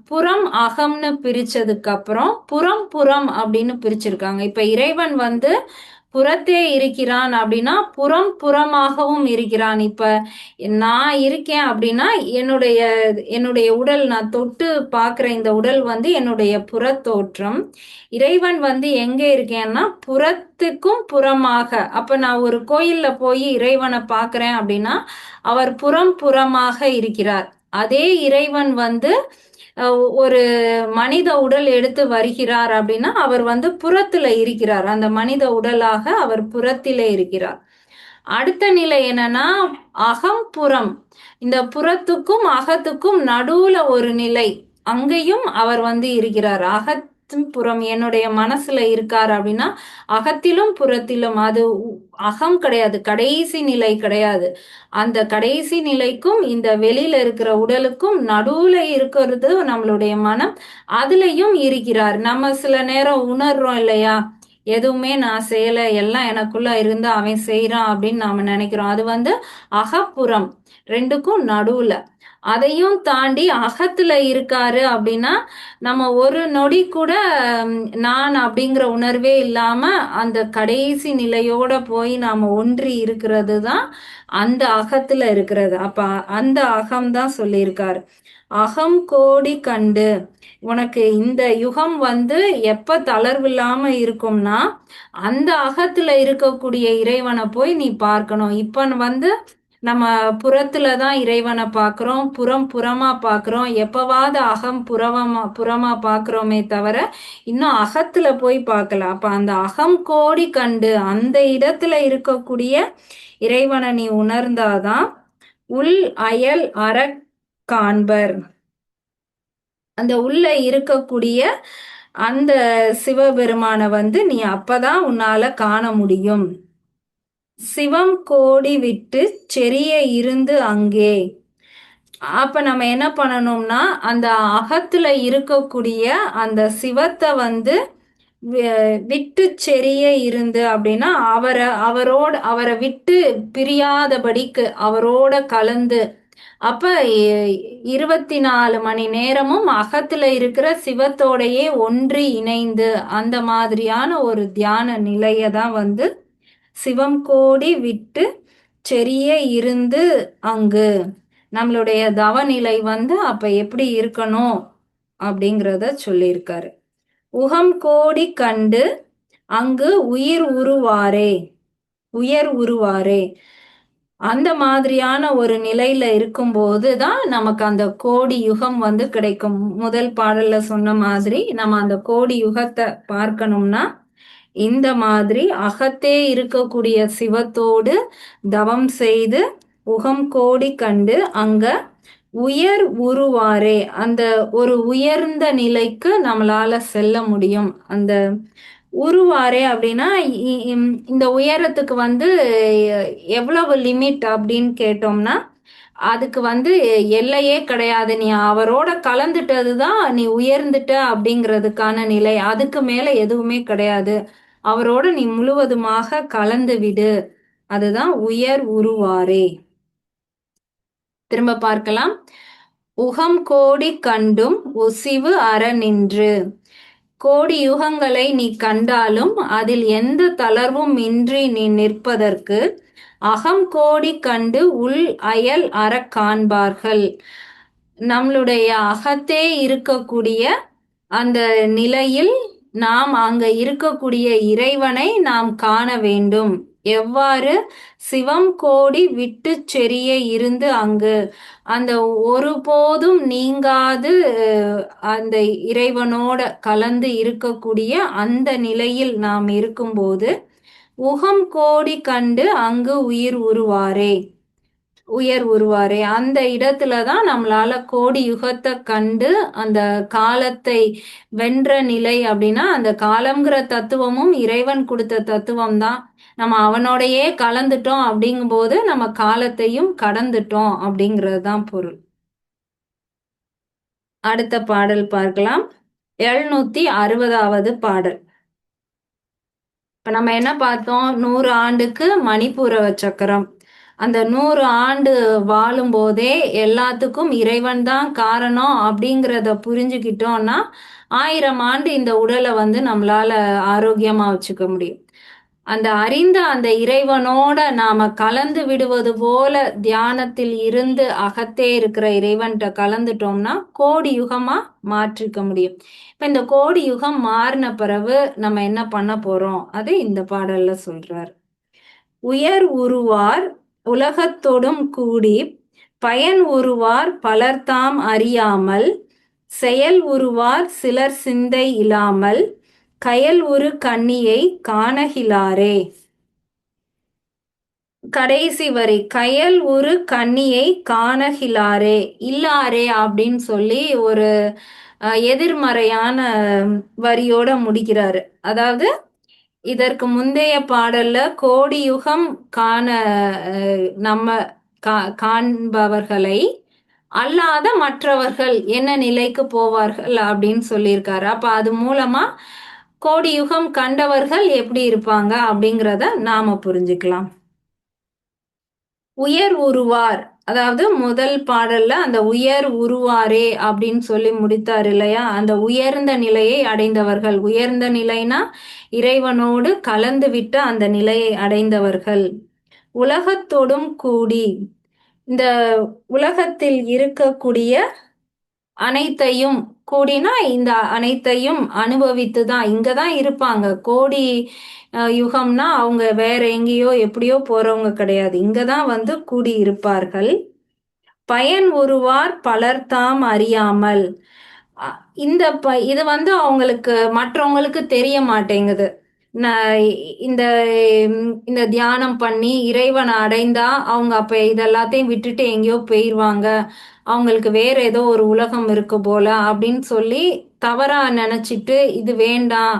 புறம் அகம்னு பிரிச்சதுக்கு அப்புறம் புறம் புறம் அப்படின்னு பிரிச்சிருக்காங்க. இப்ப இறைவன் வந்து புறத்தே இருக்கிறான் அப்படின்னா புறம் புறமாகவும் இருக்கிறான். இப்ப நான் இருக்கேன் அப்படின்னா என்னுடைய என்னுடைய உடல், நான் தொட்டு பார்க்குற இந்த உடல் வந்து என்னுடைய புறத்தோற்றம். இறைவன் வந்து எங்க இருக்கேன்னா புறத்துக்கும் புறமாக. அப்ப நான் ஒரு கோயில்ல போய் இறைவனை பார்க்கிறேன் அப்படின்னா அவர் புறம் புறமாக இருக்கிறார். அதே இறைவன் வந்து ஒரு மனித உடல் எடுத்து வருகிறார் அப்படின்னா அவர் வந்து புறத்துல இருக்கிறார். அந்த மனித உடலாக அவர் புறத்திலே இருக்கிறார். அடுத்த நிலை என்னன்னா அகம் புறம். இந்த புறத்துக்கும் அகத்துக்கும் நடுவுல ஒரு நிலை, அங்கேயும் அவர் வந்து இருக்கிறார். அகத்தும் புறம் என்னுடைய மனசுல இருக்கார் அப்படின்னா அகத்திலும் புறத்திலும். அது அகம் கிடையாது, கடைசி நிலை கிடையாது. அந்த கடைசி நிலைக்கும் இந்த வெளியில இருக்கிற உடலுக்கும் நடுவுல இருக்கிறது நம்மளுடைய மனம். அதுலயும் இருக்கிறார். நம்ம சில நேரம் உணர்றோம் இல்லையா? எதுவுமே நான் செய்யல, எல்லாம் எனக்குள்ள இருந்து அவன் செய்யறான் அப்படின்னு நாம நினைக்கிறோம். அது வந்து அகப்புறம், ரெண்டுக்கும் நடுவுல. அதையும் தாண்டி அகத்துல இருக்காரு அப்படின்னா நம்ம ஒரு நொடி கூட நான் அப்படிங்கிற உணர்வே இல்லாம அந்த கடைசி நிலையோட போய் நாம ஒன்றி இருக்கிறது தான் அந்த அகத்துல இருக்கிறது. அப்ப அந்த அகம் தான் சொல்லியிருக்காரு. அகம் கோடி கண்டு. உனக்கு இந்த யுகம் வந்து எப்ப தளர்வு இல்லாம இருக்கும்னா அந்த அகத்துல இருக்கக்கூடிய இறைவனை போய் நீ பார்க்கணும். இப்ப வந்து நம்ம புறத்துல தான் இறைவனை பார்க்கிறோம், புறம் புறமா பார்க்கிறோம். எப்பவாவது அகம் புறமா பார்க்கிறோமே தவிர இன்னும் அகத்துல போய் பார்க்கல. அப்ப அந்த அகம் கோடி கண்டு அந்த இடத்துல இருக்கக்கூடிய இறைவனை நீ உணர்ந்தாதான் உள் அயல் அற காண்பர். அந்த உள்ள இருக்கக்கூடிய அந்த சிவபெருமானை வந்து நீ அப்பதான் உன்னால காண முடியும். சிவம் கோடி விட்டு செறிய இருந்து அங்கே. அப்ப நம்ம என்ன பண்ணணும்னா அந்த அகத்துல இருக்கக்கூடிய அந்த சிவத்தை வந்து விட்டு செறிய இருந்து அப்படின்னா அவரை விட்டு பிரியாதபடிக்கு அவரோட கலந்து. அப்ப 24 மணி நேரமும் அகத்துல இருக்கிற சிவத்தோடையே ஒன்றி இணைந்து அந்த மாதிரியான ஒரு தியான நிலைய தான் வந்து சிவம் கோடி விட்டு செறிய இருந்து அங்கு. நம்மளுடைய தவநிலை வந்து அப்ப எப்படி இருக்கணும் அப்படிங்கிறத சொல்லியிருக்காரு. உகம் கோடி கண்டு அங்கு உயிர் உருவாரே, உயர் உருவாரே. அந்த மாதிரியான ஒரு நிலையில இருக்கும்போது தான் நமக்கு அந்த கோடி யுகம் வந்து கிடைக்கும். முதல் பாடல்ல சொன்ன மாதிரி நம்ம அந்த கோடி யுகத்தை பார்க்கணும்னா இந்த மாதிரி அகத்தே இருக்கக்கூடிய சிவத்தோடு தவம் செய்து உகம் கோடி கண்டு அங்க உயர் உருவாரே. அந்த ஒரு உயர்ந்த நிலைக்கு நம்மளால செல்ல முடியும். அந்த உருவாரே அப்படின்னா இந்த உயரத்துக்கு வந்து எவ்வளவு லிமிட் அப்படின்னு கேட்டோம்னா அதுக்கு வந்து எல்லையே கிடையாது. நீ அவரோட கலந்துட்டது தான் நீ உயர்ந்துட்ட அப்படிங்கிறதுக்கான நிலை. அதுக்கு மேல எதுவுமே கிடையாது. அவரோட நீ முழுவதுமாக கலந்து விடு. அதுதான் உயர் உருவாரே. திரும்ப பார்க்கலாம். உகம் கோடி கண்டும் ஒசிவு அற நின்று. கோடி யுகங்களை நீ கண்டாலும் அதில் எந்த தளர்வும் இன்றி நீ நிற்பதற்கு அகம் கோடி கண்டு உள் அயல் அற காண்பார்கள். நம்மளுடைய அகத்தே இருக்கக்கூடிய அந்த நிலையில் நாம் அங்க இருக்கக்கூடிய இறைவனை நாம் காண வேண்டும். எவ்வாறு? சிவம் கோடி விட்டு செறிய இருந்து அங்கு அந்த ஒருபோதும் நீங்காது அந்த இறைவனோட கலந்து இருக்கக்கூடிய அந்த நிலையில் நாம் இருக்கும்போது உகம் கோடி கண்டு அங்கு உயர் உருவாரே. அந்த இடத்துலதான் நம்மளால கோடி யுகத்தை கண்டு அந்த காலத்தை வென்ற நிலை. அப்படின்னா அந்த காலம்ங்கிற தத்துவமும் இறைவன் கொடுத்த தத்துவம் தான். நம்ம அவனோடையே கலந்துட்டோம் அப்படிங்கும்போது நம்ம காலத்தையும் கடந்துட்டோம் அப்படிங்கிறது தான் பொருள். அடுத்த பாடல் பார்க்கலாம். 760வது பாடல். இப்ப நம்ம என்ன பார்த்தோம்? 100 ஆண்டுக்கு மணிப்பூரக சக்கரம். அந்த 100 ஆண்டு வாழும் போதே எல்லாத்துக்கும் இறைவன் தான் காரணம் அப்படிங்கிறத புரிஞ்சுக்கிட்டோம்னா 1000 ஆண்டு இந்த உடலை நம்மளால ஆரோக்கியமா வச்சுக்க முடியும். அந்த அறிந்த அந்த இறைவனோட நாம கலந்து விடுவது போல தியானத்தில் இருந்து அகத்தே இருக்கிற இறைவன்கிட்ட கலந்துட்டோம்னா கோடி யுகமா மாற்றிக்க முடியும். இப்ப இந்த கோடி யுகம் மாறின பிறகு நம்ம என்ன பண்ண போறோம்? அது இந்த பாடல்ல சொல்றார். உயர் உருவார் உலகத்தொடும் கூடி பயன் உருவார் பலர்தாம் அறியாமல் செயல் உருவார் சிலர் சிந்தை இல்லாமல் கயல் உரு கண்ணியை காணகிலாரே. கடைசி வரி கயல் உரு கண்ணியை காணகிலாரே, இல்லாரே அப்படின்னு சொல்லி ஒரு எதிர்மறையான வரியோட முடிக்கிறாரு. அதாவது இதற்கு முந்தைய பாடல்ல கோடி யுகம் காண நம்ம காண்பவர்களை அல்லாத மற்றவர்கள் என்ன நிலைக்கு போவார்கள் அப்படின்னு சொல்லியிருக்காரு. அப்ப அது மூலமா கோடி யுகம் கண்டவர்கள் எப்படி இருப்பாங்க அப்படிங்கிறத நாம புரிஞ்சுக்கலாம். உயர் உருவார், அதாவது முதல் பாடல்ல அந்த உயர் உருவாரே அப்படின்னு சொல்லி முடித்தார் இல்லையா? அந்த உயர்ந்த நிலையை அடைந்தவர்கள். உயர்ந்த நிலைனா இறைவனோடு கலந்து விட்ட அந்த நிலையை அடைந்தவர்கள். உலகத்தோடும் கூடி, இந்த உலகத்தில் இருக்கக்கூடிய அனைத்தையும் கூடினா இந்த அனைத்தையும் அனுபவித்து தான் இங்கதான் இருப்பாங்க. கோடி யுகம்னா அவங்க வேற எங்கேயோ எப்படியோ போறவங்க கிடையாது. இங்கதான் கூடி இருப்பார்கள். பயன் உருவார் பலர் தாம் அறியாமல், இந்த இது அவங்களுக்கு மற்றவங்களுக்கு தெரிய மாட்டேங்குது. இந்த இந்த தியானம் பண்ணி இறைவனை அடைந்தா அவங்க அப்ப இதெல்லாத்தையும் விட்டுட்டு எங்கேயோ போயிருவாங்க, அவங்களுக்கு வேற ஏதோ ஒரு உலகம் இருக்கு போல அப்படின்னு சொல்லி தவறா நினைச்சிட்டு இது வேண்டாம்,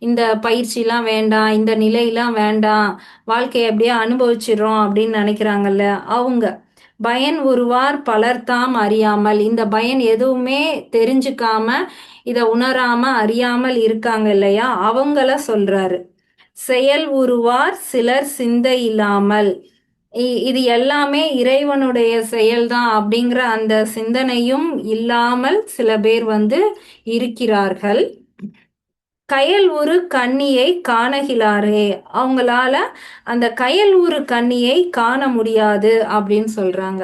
இந்த பயிற்சிலாம் வேண்டாம், இந்த நிலையெல்லாம் வேண்டாம், வாழ்க்கையை அப்படியே அனுபவிச்சிடுறோம் அப்படின்னு நினைக்கிறாங்கல்ல அவங்க. பயன் உருவார் பலர்தாம் அறியாமல், இந்த பயன் எதுவுமே தெரிஞ்சுக்காம இத உணராம அறியாமல் இருக்காங்க இல்லையா, அவங்கள சொல்றாரு. செயல் உருவார் சிலர் சிந்தை இல்லாமல், இது எல்லாமே இறைவனுடைய செயல்தான் அப்படிங்கிற அந்த சிந்தனையும் இல்லாமல் சில பேர் இருக்கிறார்கள். கயல் உரு கண்ணியை காணகிலாரே, அவங்களால அந்த கயல் உரு கண்ணியை காண முடியாது அப்படின்னு சொல்றாங்க.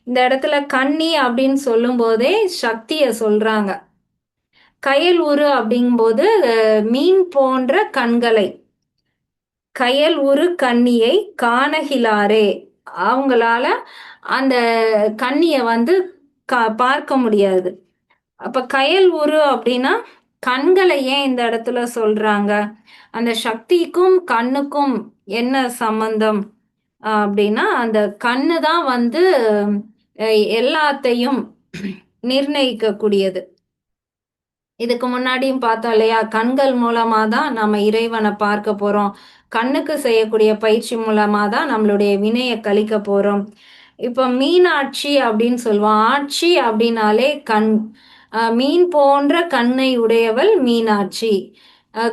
இந்த இடத்துல கண்ணி அப்படின்னு சொல்லும் போதே சக்திய சொல்றாங்க. கயல் உரு அப்படிங்கும்போது மீன் போன்ற கண்களை, கயல் உரு கண்ணியை காணகிலாரே, அவங்களால அந்த கண்ணிய பார்க்க முடியாது. அப்ப கயல் உரு அப்படின்னா கண்களை ஏன் இந்த இடத்துல சொல்றாங்க? அந்த சக்திக்கும் கண்ணுக்கும் என்ன சம்பந்தம் அப்படின்னா அந்த கண்ணு தான் எல்லாத்தையும் நிர்ணயிக்க கூடியது. இதுக்கு முன்னாடியும் பார்த்தோம் இல்லையா? கண்கள் மூலமா தான் நம்ம இறைவனை பார்க்க போறோம். கண்ணுக்கு செய்யக்கூடிய பயிற்சி மூலமா தான் நம்மளுடைய வினையை கழிக்க போறோம். இப்ப மீனாட்சி அப்படின்னு சொல்லுவோம். ஆட்சி அப்படின்னாலே கண். மீன் போன்ற கண்ணை உடையவள் மீனாட்சி.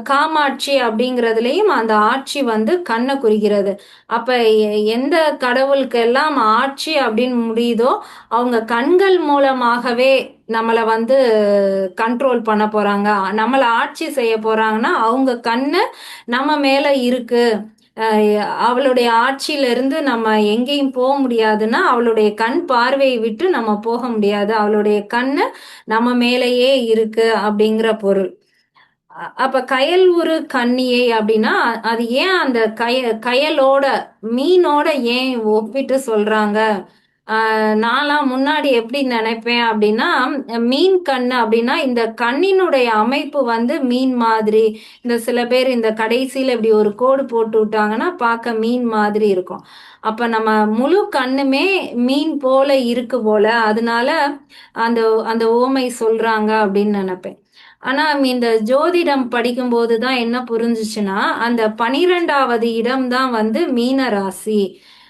காமாட்சி அப்படிங்கிறதுலயும் அந்த ஆட்சி வந்து கண்ணை குறிக்கிறது. அப்ப எந்த கடவுளுக்கெல்லாம் ஆட்சி அப்படின்னு முடியுதோ அவங்க கண்கள் மூலமாகவே நம்மளை வந்து கண்ட்ரோல் பண்ண போறாங்க, நம்மளை ஆட்சி செய்ய போறாங்கன்னா அவங்க கண்ணு நம்ம மேல இருக்கு. அவளுடைய ஆட்சியில இருந்து நம்ம எங்கேயும் போக முடியாதுன்னா அவளுடைய கண் பார்வையை விட்டு நம்ம போக முடியாது, அவளுடைய கண்ணு நம்ம மேலேயே இருக்கு அப்படிங்கிற பொருள். அப்ப கயல் உரு கன்னியை அப்படின்னா அது ஏன் அந்த கயலோட மீனோட ஏன் ஒப்பிட்டு சொல்றாங்க? நான்லாம் முன்னாடி எப்படி நினைப்பேன் அப்படின்னா, மீன் கண்ணு அப்படின்னா இந்த கண்ணினுடைய அமைப்பு வந்து மீன் மாதிரி. இந்த சில பேர் இந்த கடைசியில இப்படி ஒரு கோடு போட்டு விட்டாங்கன்னா பார்க்க மீன் மாதிரி இருக்கும். அப்ப நம்ம முழு கண்ணுமே மீன் போல இருக்கு போல, அதனால அந்த அந்த ஓமை சொல்றாங்க அப்படின்னு நினைப்பேன். ஆனா இந்த ஜோதிடம் படிக்கும்போது தான் என்ன புரிஞ்சுச்சுன்னா, அந்த 12வது இடம் தான் வந்து மீன ராசி.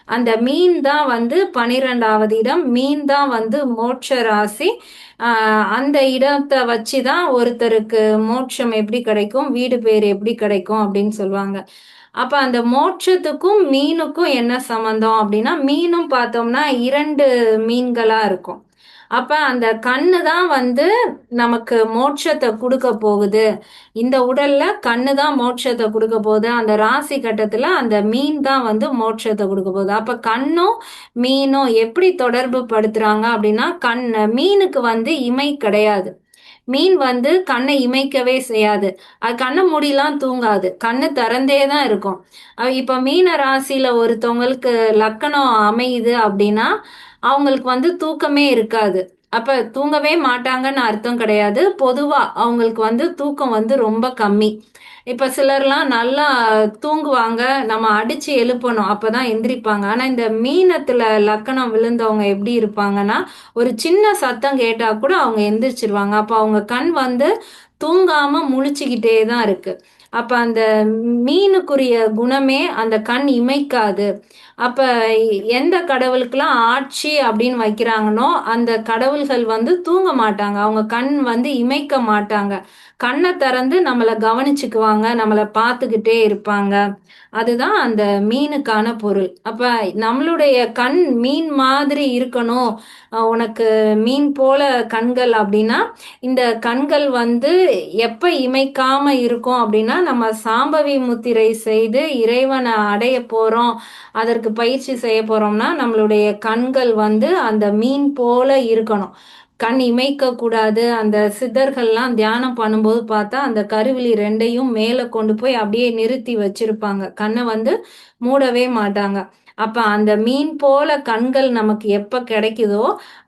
அந்த மீன் தான் வந்து 12வது இடம். மீன் தான் வந்து மோட்ச ராசி. அந்த இடத்தை வச்சு தான் ஒருத்தருக்கு மோட்சம் எப்படி கிடைக்கும், வீடு பேர் எப்படி கிடைக்கும் அப்படின்னு சொல்லுவாங்க. அப்ப அந்த மோட்சத்துக்கும் மீனுக்கும் என்ன சம்பந்தம் அப்படின்னா, மீனும் பார்த்தோம்னா 2 மீன்களா இருக்கும். அப்ப அந்த கண்ணு தான் வந்து நமக்கு மோட்சத்தை கொடுக்க போகுது. இந்த உடல்ல கண்ணு தான் மோட்சத்தை கொடுக்க போகுது. அந்த ராசி கட்டத்துல அந்த மீன் தான் வந்து மோட்சத்தை கொடுக்க போகுது. அப்ப கண்ணும் மீனும் எப்படி தொடர்பு படுத்துறாங்க அப்படின்னா, மீனுக்கு வந்து இமை கிடையாது. மீன் வந்து கண்ணை இமைக்கவே செய்யாது. அது கண்ணை மூடிலாம் தூங்காது, கண்ணு திறந்தே தான் இருக்கும். இப்ப மீன ராசியில ஒருத்தவங்களுக்கு லக்கணம் அமையுது அப்படின்னா அவங்களுக்கு வந்து தூக்கமே இருக்காது. அப்ப தூங்கவே மாட்டாங்கன்னு அர்த்தம் கிடையாது. பொதுவா அவங்களுக்கு வந்து தூக்கம் வந்து ரொம்ப கம்மி. இப்ப சிலர்லாம் நல்லா தூங்குவாங்க, நம்ம அடிச்சு எழுப்பணும் அப்பதான் எந்திரிப்பாங்க. ஆனா இந்த மீனத்துல லக்கணம் விழுந்தவங்க எப்படி இருப்பாங்கன்னா, ஒரு சின்ன சத்தம் கேட்டா கூட அவங்க எந்திரிச்சிருவாங்க. அப்ப அவங்க கண் வந்து தூங்காம முழிச்சுக்கிட்டே தான் இருக்கு. அப்ப அந்த மீனுக்குரிய குணமே அந்த கண் இமைக்காது. அப்ப எந்த கடவுளுக்கெல்லாம் ஆட்சி அப்படின்னு வைக்கிறாங்கன்னோ அந்த கடவுள்கள் வந்து தூங்க மாட்டாங்க, அவங்க கண் வந்து இமைக்க மாட்டாங்க. கண்ணை திறந்து நம்மளை கவனிச்சுக்குவாங்க, நம்மளை பார்த்துக்கிட்டே இருப்பாங்க. அதுதான் அந்த மீனுக்கான பொருள். அப்ப நம்மளுடைய கண் மீன் மாதிரி இருக்கணும், உனக்கு மீன் போல கண்கள் அப்படின்னா, இந்த கண்கள் வந்து எப்ப இமைக்காம இருக்கும் அப்படின்னா, நம்ம சாம்பவி முத்திரை செய்து இறைவனை அடைய போறோம், அதற்கு பயிற்சி செய்ய போறோம்னா நம்மளுடைய கண்கள் வந்து அந்த மீன் போல இருக்கணும், கண் இமைக்க கூடாது. அந்த சித்தர்கள்லாம் தியானம் பண்ணும்போது பார்த்தா அந்த கருவிழி ரெண்டையும் மேலே கொண்டு போய் அப்படியே நிறுத்தி வச்சிருப்பாங்க, கண்ணை வந்து மூடவே மாட்டாங்க. அப்ப அந்த மீன் போல கண்கள் நமக்கு எப்ப கிடைக்குதோ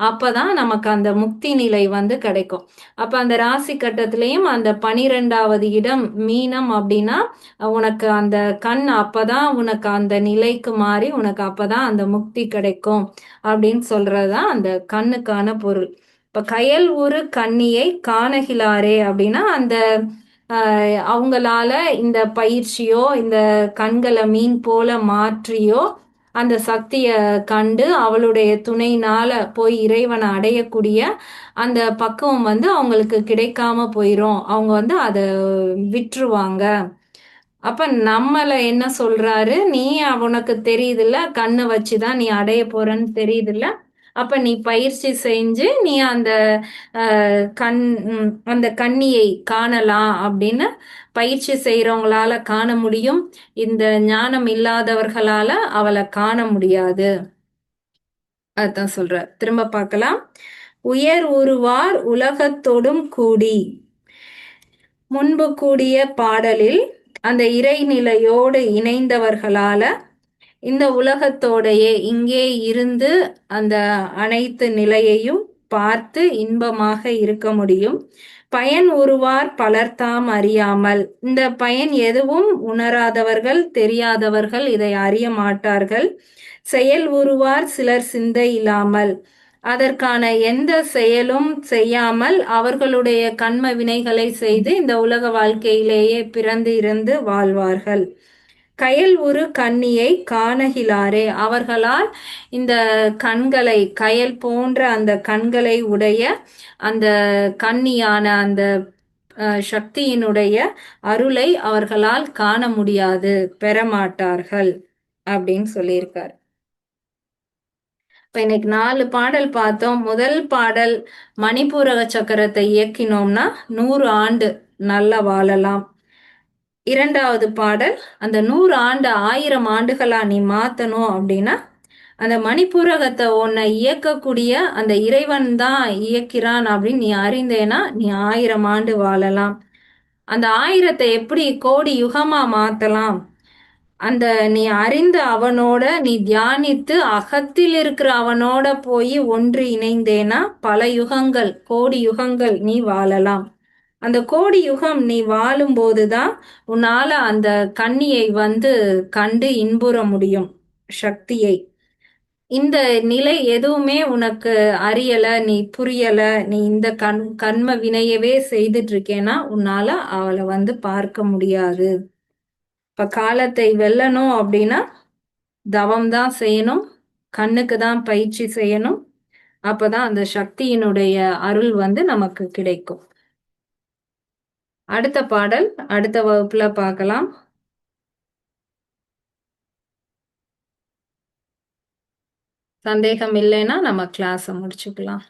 அப்பதான் நமக்கு அந்த முக்தி நிலை வந்து கிடைக்கும். அப்ப அந்த ராசி கட்டத்திலையும் அந்த 12வது இடம் மீனம் அப்படின்னா உனக்கு அந்த கண் அப்பதான் உனக்கு அந்த நிலைக்கு மாறி உனக்கு அப்பதான் அந்த முக்தி கிடைக்கும் அப்படின்னு சொல்றதுதான் அந்த கண்ணுக்கான பொருள். இப்ப கயல் உரு கன்னியை காணகிலாரே அப்படின்னா அந்த அவங்களால இந்த பயிற்சியோ இந்த கண்களை மீன் போல மாற்றியோ அந்த சக்திய கண்டு அவளுடைய துணையினால போய் இறைவனை அடையக்கூடிய அந்த பக்குவம் வந்து அவங்களுக்கு கிடைக்காம போயிரும், அவங்க வந்து அதை விட்டுருவாங்க. அப்ப நம்மள என்ன சொல்றாரு, நீ உனக்கு தெரியுதுல்ல கண்ணை வச்சுதான் நீ அடைய போறன்னு தெரியுதுல்ல, அப்ப நீ பயிற்சி செஞ்சு நீ அந்த கண் அந்த கன்னியை காணலாம் அப்படின்னு பயிற்சி செய்யறவங்களால காண முடியும், இந்த ஞானம் இல்லாதவர்களால அவளை காண முடியாது. அதான் சொல்ற. திரும்ப பார்க்கலாம். உயர் உருவார் உலகத்தொடும் கூடி. முன்பு கூடிய பாடலில் அந்த இறைநிலையோடு இணைந்தவர்களால இந்த உலகத்தோடையே இங்கே இருந்து அந்த அனைத்து நிலையையும் பார்த்து இன்பமாக இருக்க முடியும். பயன் உருவார் பலர்தாம் அறியாமல். இந்த பயன் எதுவும் உணராதவர்கள், தெரியாதவர்கள் இதை அறிய மாட்டார்கள். செயல் உருவார் சிலர் சிந்தை இல்லாமல். அதற்கான எந்த செயலும் செய்யாமல் அவர்களுடைய கண்ம வினைகளை செய்து இந்த உலக வாழ்க்கையிலேயே பிறந்து இருந்து வாழ்வார்கள். கயல் உரு கன்னியை காணகிலாரே. அவர்களால் இந்த கண்களை, கயல் போன்ற அந்த கண்களை உடைய அந்த கன்னியான அந்த சக்தியினுடைய அருளை அவர்களால் காண முடியாது, பெறமாட்டார்கள் அப்படின்னு சொல்லியிருக்காரு. இப்ப இன்னைக்கு 4 பாடல் பார்த்தோம். முதல் பாடல் மணிப்பூரக சக்கரத்தை இயக்கினோம்னா 100 ஆண்டு நல்லா வாழலாம். 2வது பாடல் அந்த 100 ஆண்டு 1000 ஆண்டுகளா நீ மாத்தணும் அப்படின்னா அந்த மணிப்பூரகத்தை உன்னை இயக்கக்கூடிய அந்த இறைவன் தான் இயக்கிறான் அப்படின்னு நீ அறிந்தேனா நீ 1000 ஆண்டு வாழலாம். அந்த 1000 எப்படி கோடி யுகமா மாத்தலாம், அந்த நீ அறிந்த அவனோட நீ தியானித்து அகத்தில் இருக்கிற அவனோட போய் ஒன்று இணைந்தேனா பல யுகங்கள், கோடி யுகங்கள் நீ வாழலாம். அந்த கோடி யுகம் நீ வாழும்போதுதான் உன்னால அந்த கன்னியை கண்டு இன்புற முடியும், சக்தியை. இந்த நிலை எதுவுமே உனக்கு அறியல, நீ புரியல, நீ இந்த கர்ம வினையவே செய்துட்டு இருக்கேன்னா உன்னால அவளை பார்க்க முடியாது. இப்ப காலத்தை வெல்லணும் அப்படின்னா தவம் தான் செய்யணும், கண்ணுக்கு தான் பயிற்சி செய்யணும். அப்பதான் அந்த சக்தியினுடைய அருள் நமக்கு கிடைக்கும். அடுத்த பாடல் அடுத்த வகுப்புல பார்க்கலாம். சந்தேகம் இல்லைன்னா நம்ம கிளாஸை முடிச்சுக்கலாம்.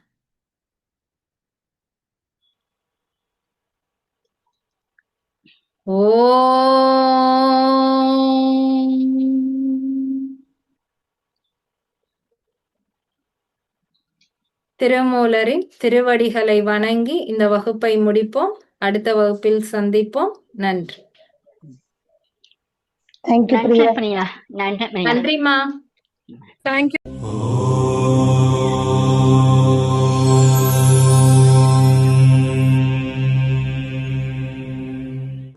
திருமூலரின் திருவடிகளை வணங்கி இந்த வகுப்பை முடிப்போம். அடுத்த வகுப்பில் சந்திப்போம். நன்றி. நன்றிமா. தேங்க்யூ.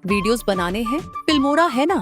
वीडियोस बनाने हैं, फिल्मोरा है ना।